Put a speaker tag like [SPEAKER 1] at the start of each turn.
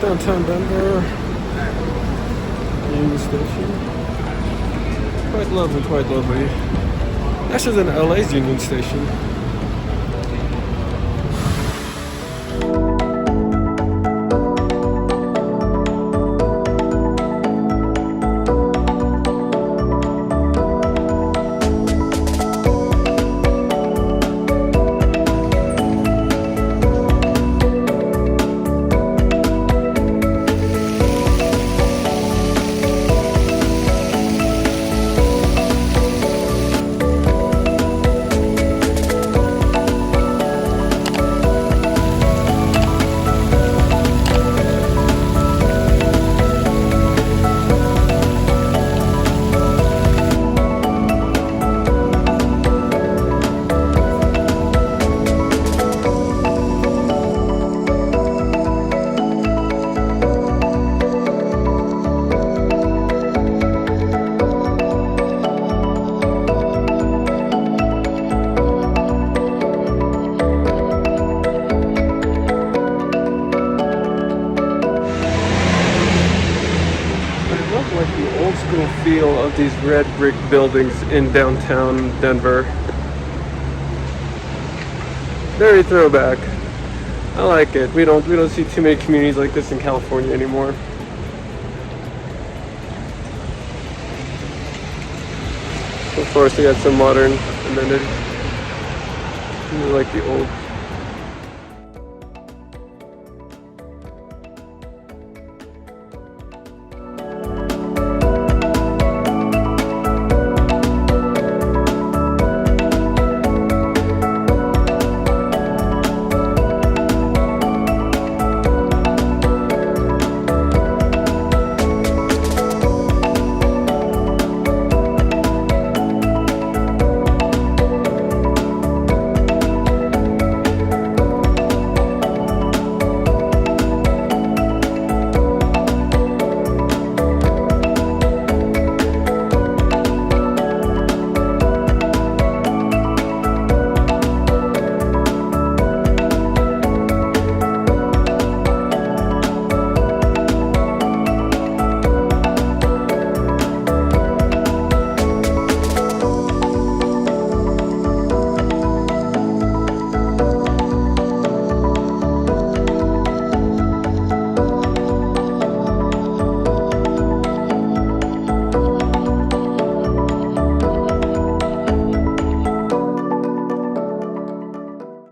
[SPEAKER 1] Downtown Denver. Union Station. Quite lovely, quite lovely. Actually, than LA's Union Station. Like the old school feel of these red brick buildings in downtown Denver. Very throwback. I like it. We don't see too many communities like this in California anymore. Of course, we got some modern amenities. Like the old